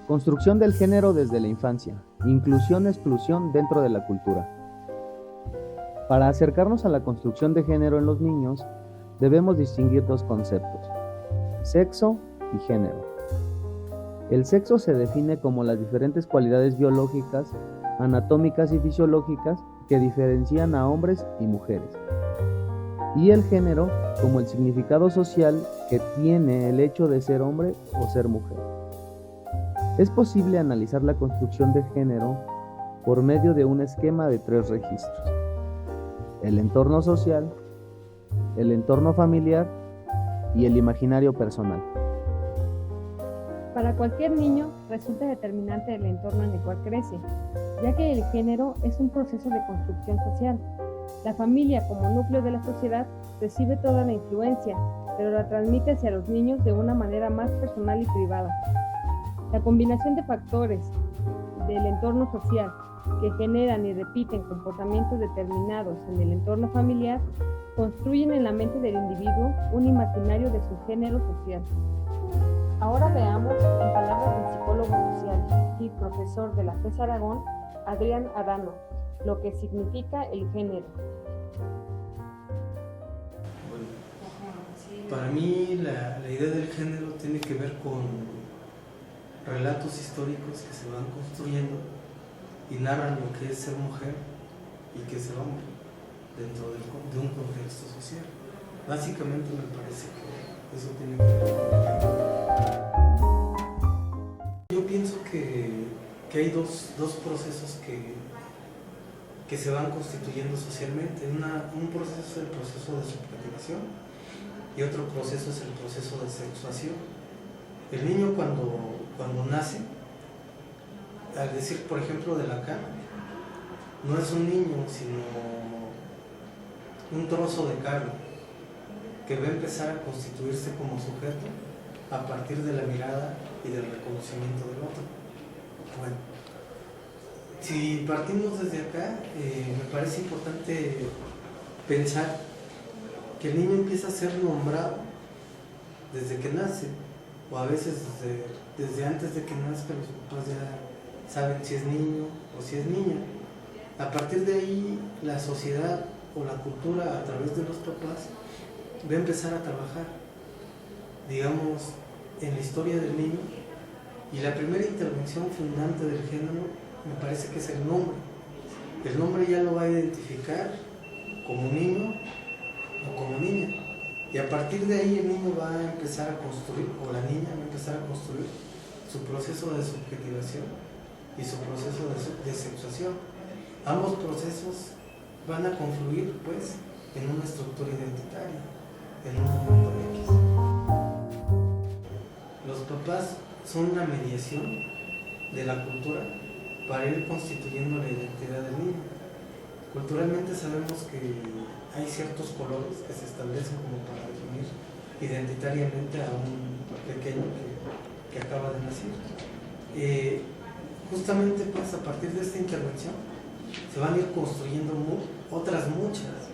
Construcción del género desde la infancia. Inclusión-exclusión dentro de la cultura. Para acercarnos a la construcción de género en los niños, debemos distinguir dos conceptos: sexo y género. El sexo se define como las diferentes cualidades biológicas, anatómicas y fisiológicas que diferencian a hombres y mujeres. Y el género como el significado social que tiene el hecho de ser hombre o ser mujer. Es posible analizar la construcción de género por medio de un esquema de 3 registros: el entorno social, el entorno familiar y el imaginario personal. Para cualquier niño resulta determinante el entorno en el cual crece, ya que el género es un proceso de construcción social. La familia, como núcleo de la sociedad, recibe toda la influencia, pero la transmite hacia los niños de una manera más personal y privada. La combinación de factores del entorno social que generan y repiten comportamientos determinados en el entorno familiar construyen en la mente del individuo un imaginario de su género social. Ahora veamos, en palabras del psicólogo social y profesor de la FES Aragón, Adrián Arano, lo que significa el género. Bueno, para mí la idea del género tiene que ver con relatos históricos que se van construyendo y narran lo que es ser mujer y que es ser hombre dentro de un contexto social. Básicamente me parece que eso tiene que ver con el género. Yo pienso que hay dos procesos que se van constituyendo socialmente. Un proceso es el proceso de subjetivación y otro proceso es el proceso de sexuación. El niño cuando nace, al decir por ejemplo de la cara, no es un niño sino un trozo de carne que va a empezar a constituirse como sujeto a partir de la mirada y del reconocimiento del otro. Bueno, si partimos desde acá, me parece importante pensar que el niño empieza a ser nombrado desde que nace, o a veces desde antes de que nazca los papás ya saben si es niño o si es niña. A partir de ahí, la sociedad o la cultura a través de los papás va a empezar a trabajar, digamos, en la historia del niño, y la primera intervención fundante del género me parece que es el nombre. El nombre ya lo va a identificar como niño o como niña, y a partir de ahí el niño va a empezar a construir, o la niña va a empezar a construir su proceso de subjetivación y su proceso de sexuación. Ambos procesos van a confluir pues en una estructura identitaria, en un momento X. Los papás son una mediación de la cultura para ir constituyendo la identidad del niño. Culturalmente sabemos que hay ciertos colores que se establecen como para definir identitariamente a un pequeño que acaba de nacer. Justamente pues a partir de esta intervención se van a ir construyendo otras muchas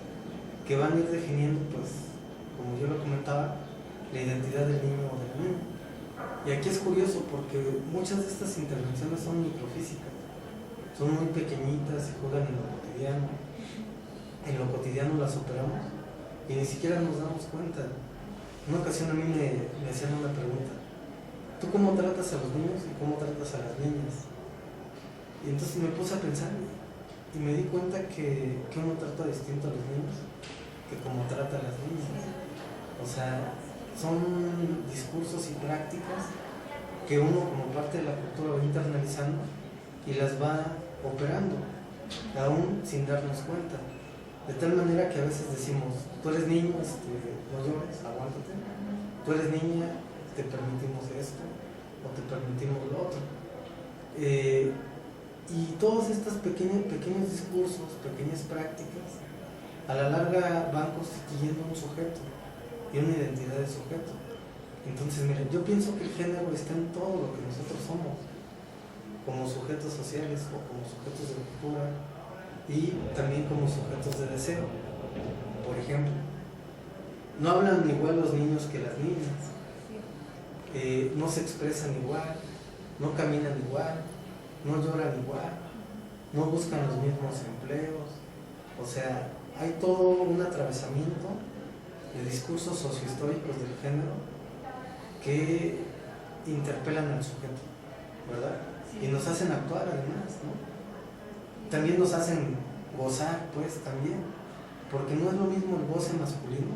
que van a ir definiendo pues, como yo lo comentaba, la identidad del niño o de la niña. Y aquí es curioso porque muchas de estas intervenciones son microfísicas, son muy pequeñitas y juegan en lo cotidiano. En lo cotidiano las operamos y ni siquiera nos damos cuenta. En una ocasión a mí me hacían una pregunta: ¿tú cómo tratas a los niños y cómo tratas a las niñas? Y entonces me puse a pensar y me di cuenta que uno trata distinto a los niños que como trata a las niñas. O sea, son discursos y prácticas que uno como parte de la cultura va internalizando y las va operando, aún sin darnos cuenta. De tal manera que a veces decimos: tú eres niño, no llores, aguántate. Tú eres niña, te permitimos esto o te permitimos lo otro. Y todos estos pequeños discursos, pequeñas prácticas, a la larga van constituyendo un sujeto y una identidad de sujeto. Entonces, miren, yo pienso que el género está en todo lo que nosotros somos, como sujetos sociales o como sujetos de cultura, y también como sujetos de deseo. Por ejemplo, no hablan igual los niños que las niñas, no se expresan igual, no caminan igual, no lloran igual, no buscan los mismos empleos. O sea, hay todo un atravesamiento de discursos sociohistóricos del género que interpelan al sujeto, ¿verdad? Y nos hacen actuar además, ¿no? También nos hacen gozar, pues, también, porque no es lo mismo el goce masculino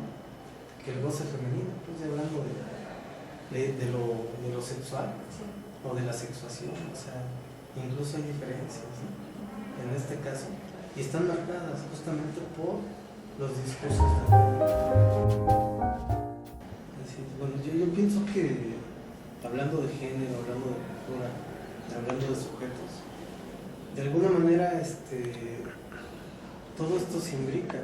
que el goce femenino. Estoy hablando de lo sexual, sí, o de la sexuación, o sea, incluso hay diferencias, ¿no? En este caso, y están marcadas justamente por los discursos de bueno, yo pienso que hablando de género, hablando de cultura, hablando de sujetos, de alguna manera todo esto se imbrica.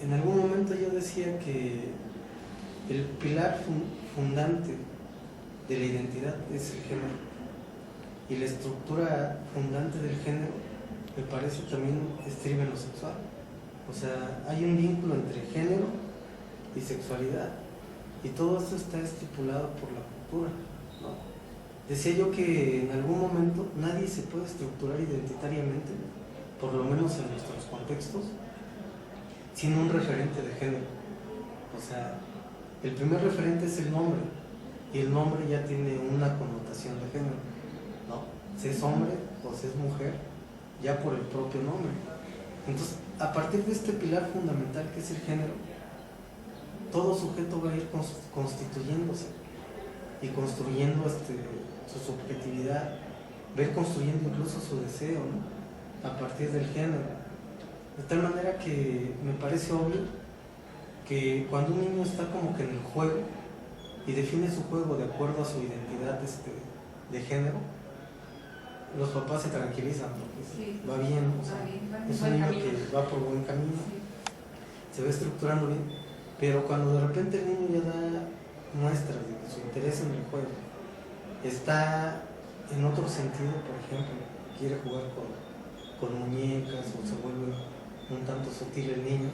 En algún momento yo decía que el pilar fundante de la identidad es el género, y la estructura fundante del género me parece también estriba en lo sexual. O sea, hay un vínculo entre género y sexualidad, y todo esto está estipulado por la cultura, ¿no? Decía yo que en algún momento nadie se puede estructurar identitariamente, por lo menos en nuestros contextos, sin un referente de género. O sea, el primer referente es el nombre, y el nombre ya tiene una connotación de género, ¿no? Si es hombre o si es mujer, ya por el propio nombre. Entonces, a partir de este pilar fundamental que es el género, todo sujeto va a ir constituyéndose y construyendo su subjetividad, va a ir construyendo incluso su deseo, ¿no? A partir del género. De tal manera que me parece obvio que cuando un niño está como que en el juego y define su juego de acuerdo a su identidad de género, los papás se tranquilizan porque sí, va bien, o sea, es un niño que va por buen camino, sí, se va estructurando bien. Pero cuando de repente el niño ya da muestras de que su interés en el juego está en otro sentido, por ejemplo, quiere jugar con muñecas o se vuelve un tanto sutil el niño,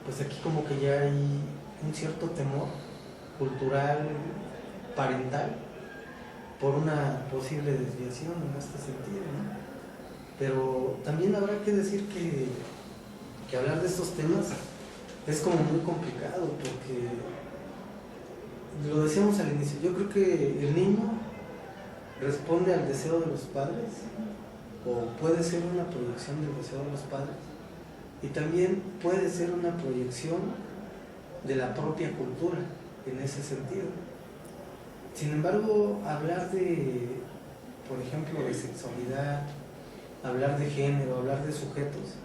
pues aquí como que ya hay un cierto temor cultural, parental, por una posible desviación en este sentido, ¿no? Pero también habrá que decir que hablar de estos temas es como muy complicado, porque lo decíamos al inicio, yo creo que el niño responde al deseo de los padres, o puede ser una proyección del deseo de los padres, y también puede ser una proyección de la propia cultura en ese sentido. Sin embargo, hablar por ejemplo, de sexualidad, hablar de género, hablar de sujetos,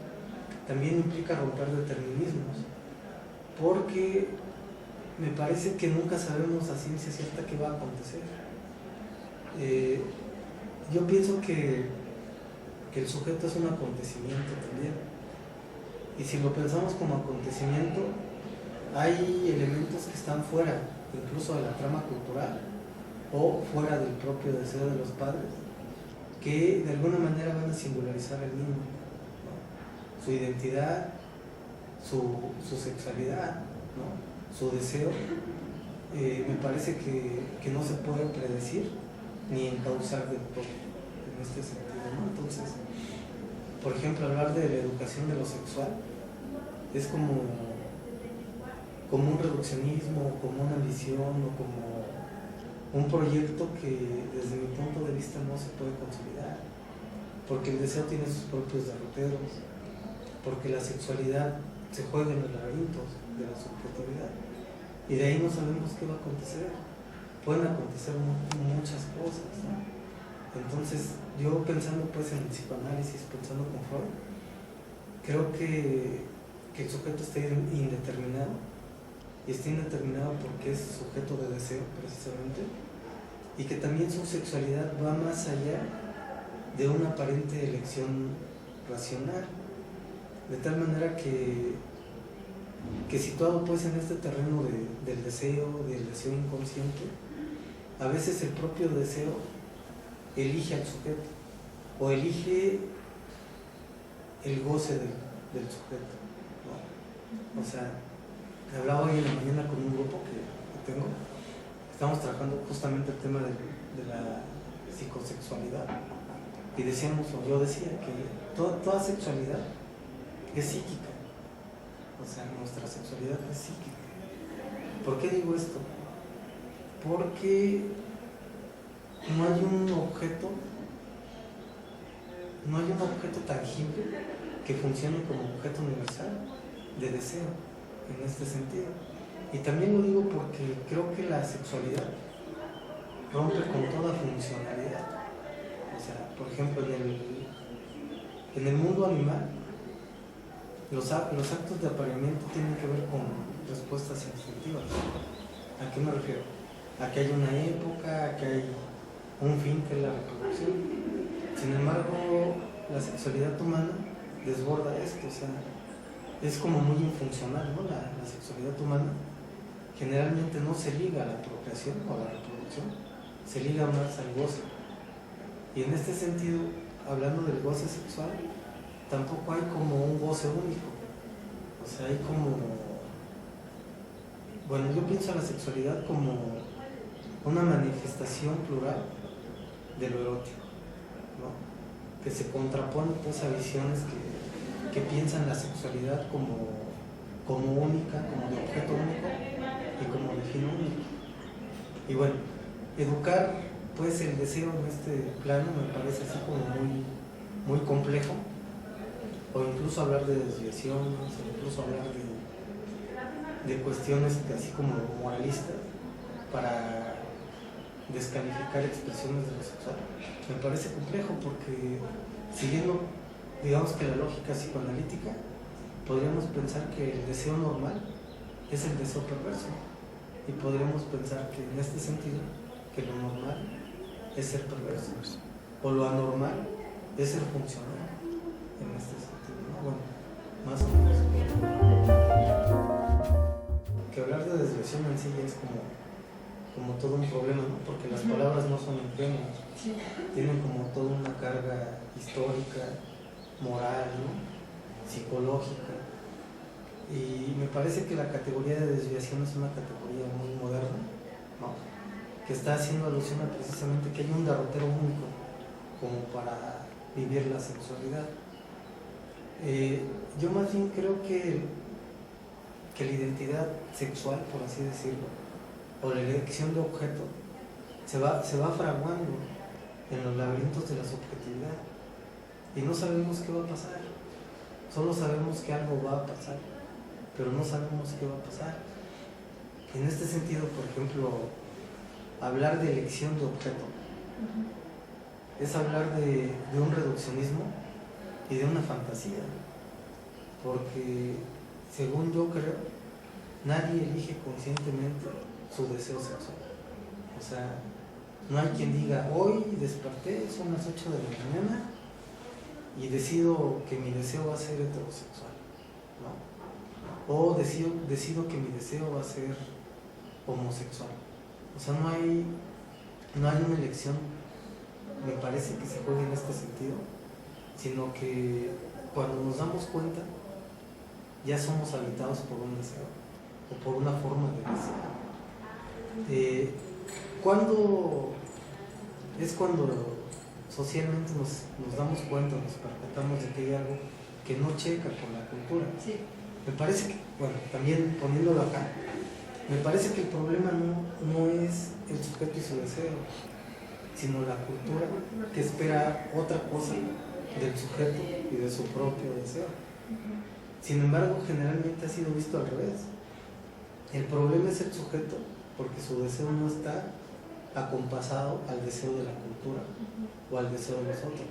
también implica romper determinismos, porque me parece que nunca sabemos a ciencia cierta qué va a acontecer. Yo pienso que el sujeto es un acontecimiento también, y si lo pensamos como acontecimiento, hay elementos que están fuera incluso de la trama cultural o fuera del propio deseo de los padres, que de alguna manera van a singularizar al niño, ¿no? Su identidad, su sexualidad, ¿no? Su deseo, me parece que no se puede predecir ni encauzar del todo en este sentido, ¿no? Entonces, por ejemplo, hablar de la educación de lo sexual es como un reduccionismo, como una ambición o como un proyecto que desde mi punto de vista no se puede consolidar, porque el deseo tiene sus propios derroteros, porque la sexualidad se juega en los laberintos de la subjetividad, y de ahí no sabemos qué va a acontecer. Pueden acontecer muchas cosas, ¿no? Entonces, yo pensando pues en el psicoanálisis, pensando con Freud, creo que el sujeto está indeterminado, y está indeterminado porque es sujeto de deseo precisamente, y que también su sexualidad va más allá de una aparente elección racional, de tal manera que situado pues en este terreno del deseo inconsciente, a veces el propio deseo elige al sujeto, o elige el goce del sujeto, ¿no? O sea, hablaba hoy en la mañana con un grupo que tengo, estamos trabajando justamente el tema de la psicosexualidad, y decíamos, o yo decía, que toda sexualidad es psíquica, o sea, nuestra sexualidad es psíquica. ¿Por qué digo esto? Porque no hay un objeto tangible que funcione como objeto universal de deseo en este sentido. Y también lo digo porque creo que la sexualidad rompe con toda funcionalidad. O sea, por ejemplo, en el mundo animal, los actos de apareamiento tienen que ver con respuestas instintivas. ¿A qué me refiero? A que hay una época, a que hay un fin que es la reproducción. Sin embargo, la sexualidad humana desborda esto, o sea, es como muy infuncional, ¿no? La sexualidad humana generalmente no se liga a la procreación o a la reproducción, se liga más al goce. Y en este sentido, hablando del goce sexual, tampoco hay como un goce único. O sea, hay como... Bueno, yo pienso a la sexualidad como una manifestación plural de lo erótico, ¿no? Que se contrapone pues, a visiones que piensan la sexualidad como única, como de objeto único y como de fin único. Y bueno, educar pues el deseo en este plano me parece así como muy complejo, o incluso hablar de desviaciones, o incluso hablar de cuestiones así como moralistas para descalificar expresiones de lo sexual. Me parece complejo porque siguiendo, digamos que la lógica psicoanalítica, podríamos pensar que el deseo normal es el deseo perverso, y podríamos pensar que en este sentido, que lo normal es ser perverso, o lo anormal es ser funcional, en este sentido, ¿no? Bueno, más o menos. Que hablar de desviación en sí ya es como todo un problema, ¿no? Porque las palabras no son ingenuas, tienen como toda una carga histórica, moral, ¿no? Psicológica. Y me parece que la categoría de desviación es una categoría muy moderna, ¿no? Que está haciendo alusión a precisamente que hay un derrotero único como para vivir la sexualidad. Yo más bien creo que la identidad sexual, por así decirlo, o la elección de objeto, se va fraguando en los laberintos de la subjetividad, y no sabemos qué va a pasar. Solo sabemos que algo va a pasar, pero no sabemos qué va a pasar. En este sentido, por ejemplo, hablar de elección de objeto es hablar de un reduccionismo y de una fantasía, porque según yo creo, nadie elige conscientemente su deseo sexual. O sea, no hay quien diga, hoy desperté, son las 8 de la mañana y decido que mi deseo va a ser heterosexual, ¿no? O decido que mi deseo va a ser homosexual. O sea, no hay una elección, me parece, que se juegue en este sentido, sino que cuando nos damos cuenta ya somos habitados por un deseo o por una forma de deseo. Cuando socialmente nos damos cuenta, nos percatamos de que hay algo que no checa con la cultura. Sí. Me parece que, bueno, también poniéndolo acá, me parece que el problema no es el sujeto y su deseo, sino la cultura que espera otra cosa del sujeto y de su propio deseo. Sin embargo, generalmente ha sido visto al revés. El problema es el sujeto porque su deseo no está acompasado al deseo de la cultura o al deseo de los otros.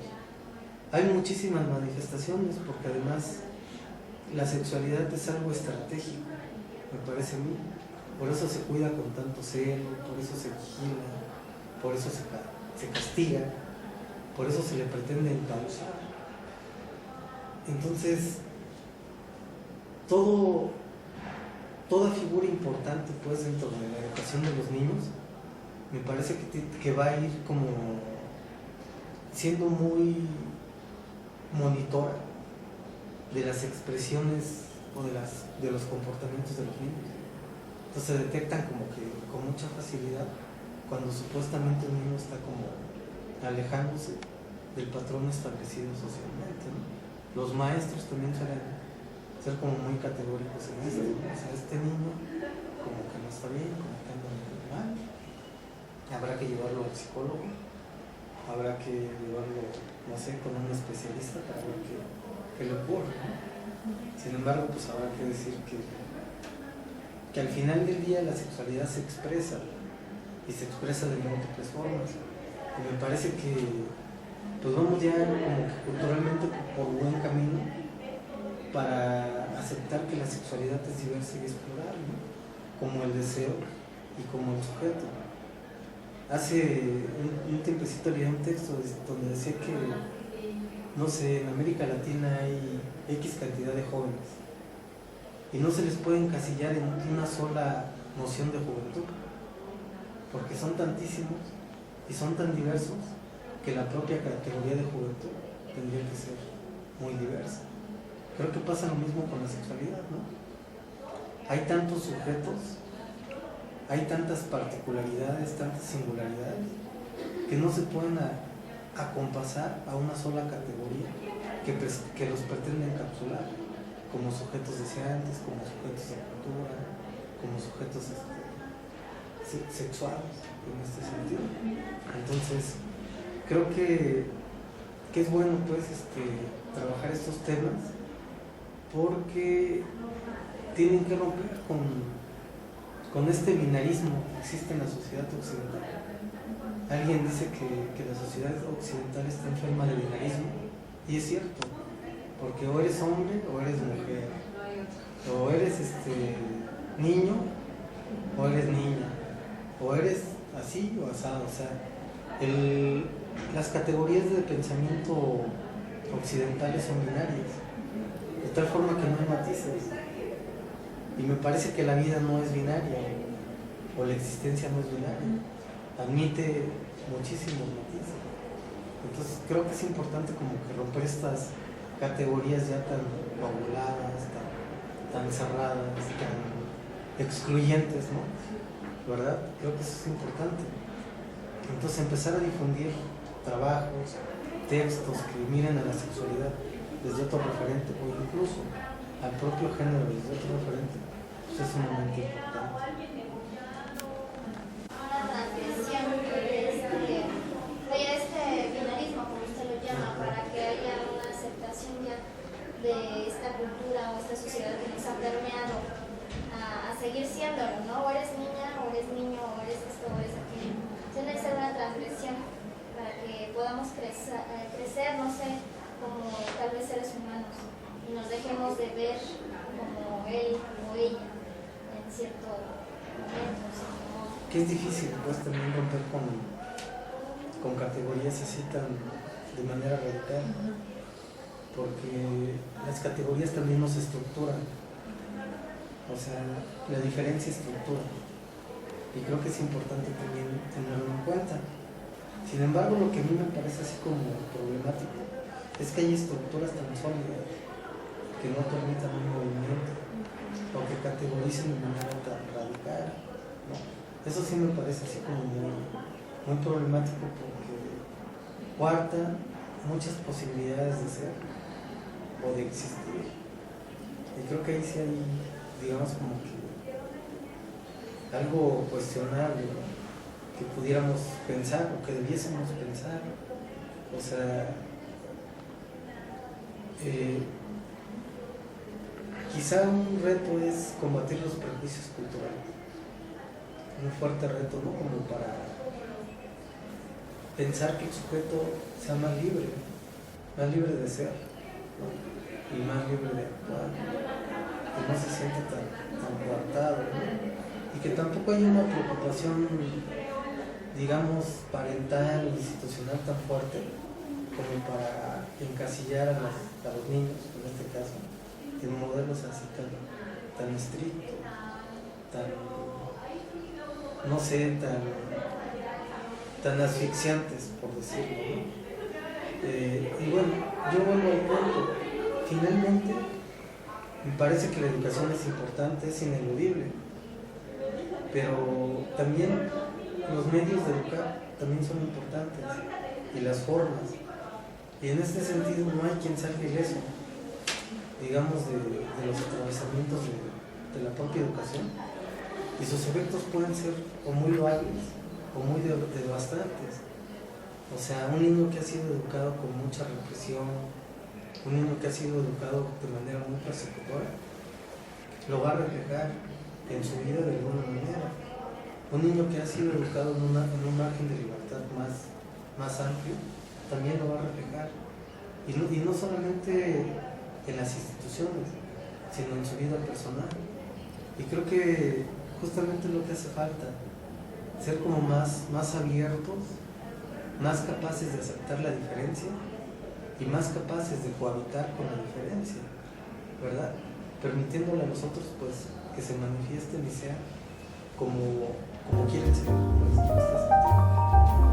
Hay muchísimas manifestaciones porque además la sexualidad es algo estratégico, me parece a mí. Por eso se cuida con tanto celo, por eso se vigila, por eso se castiga, por eso se le pretende encauzar. Entonces, toda figura importante pues dentro de la educación de los niños me parece que va a ir como siendo muy monitora de las expresiones o de los comportamientos de los niños. Entonces se detectan como que con mucha facilidad cuando supuestamente un niño está como alejándose del patrón establecido socialmente, ¿no? Los maestros también suelen ser como muy categóricos en esto, ¿no? O sea, este niño como que no está bien, como que anda muy mal, habrá que llevarlo al psicólogo, habrá que llevarlo, no sé, con un especialista para ver qué le ocurre, ¿no? Sin embargo, pues habrá que decir que al final del día la sexualidad se expresa y se expresa de múltiples formas. Y me parece que pues vamos ya como que culturalmente por buen camino para aceptar que la sexualidad es diversa y es plural, ¿no? Como el deseo y como el sujeto. Hace un tiempecito leí un texto donde decía que, no sé, en América Latina hay X cantidad de jóvenes y no se les puede encasillar en una sola noción de juventud, porque son tantísimos y son tan diversos que la propia categoría de juventud tendría que ser muy diversa. Creo que pasa lo mismo con la sexualidad, ¿no? Hay tantos sujetos, hay tantas particularidades, tantas singularidades, que no se pueden acompasar a una sola categoría que los pretende encapsular como sujetos deseantes, como sujetos de cultura, como sujetos sexuales en este sentido. Entonces, creo que es bueno pues trabajar estos temas porque tienen que romper con este binarismo que existe en la sociedad occidental. Alguien dice que la sociedad occidental está enferma de binarismo, y es cierto, porque o eres hombre o eres mujer, o eres niño o eres niña, o eres así o asado. O sea, las categorías de pensamiento occidentales son binarias, de tal forma que no hay matices. Y me parece que la vida no es binaria, o la existencia no es binaria, admite muchísimos matices. Entonces creo que es importante como que romper estas categorías ya tan coaguladas, tan cerradas, tan excluyentes, ¿no? ¿Verdad? Creo que eso es importante. Entonces empezar a difundir trabajos, textos que miren a la sexualidad desde otro referente, o incluso al propio género desde otro referente, pues es sumamente importante. De esta cultura o esta sociedad que nos ha permeado a seguir siéndolo, ¿no? O eres niña, o eres niño, o eres esto, o eres aquello. Tiene que ser una transgresión para que podamos crecer, no sé, como tal vez seres humanos, y nos dejemos de ver como él o ella en cierto momento. Que es difícil pues también romper con categorías así de manera radical, porque las categorías también nos estructuran, o sea, la diferencia estructura, y creo que es importante también tenerlo en cuenta. Sin embargo, lo que a mí me parece así como problemático es que hay estructuras tan sólidas que no permitan un movimiento o que categoricen de manera tan radical, ¿no? Eso sí me parece así como muy problemático, porque coarta muchas posibilidades de ser o de existir. Y creo que ahí sí hay, digamos, como que algo cuestionable, ¿no? Que pudiéramos pensar o que debiésemos pensar. O sea, quizá un reto es combatir los prejuicios culturales, un fuerte reto, ¿no? Como para pensar que el sujeto sea más libre de ser, ¿no? Y más libre de actuar, que no se siente tan coartado, ¿no? Y que tampoco hay una preocupación, digamos, parental o institucional tan fuerte como para encasillar a los niños, en este caso, en modelos así tan estrictos, no sé, tan asfixiantes, por decirlo, ¿no? Y bueno, yo vuelvo al punto. finalmente me parece que la educación es importante, es ineludible, pero también los medios de educar también son importantes y las formas. Y en este sentido no hay quien salga ileso, digamos, de los atravesamientos de la propia educación. Y sus efectos pueden ser o muy loables o muy devastantes. O sea, un niño que ha sido educado con mucha represión, un niño que ha sido educado de manera muy persecutora, lo va a reflejar en su vida de alguna manera. Un niño que ha sido educado en un margen de libertad más amplio, también lo va a reflejar. Y no solamente en las instituciones, sino en su vida personal. Y creo que justamente lo que hace falta, ser como más abiertos, más capaces de aceptar la diferencia y más capaces de cohabitar con la diferencia, ¿verdad? Permitiéndole a nosotros pues que se manifiesten y sean como quieren ser, pues, en este sentido.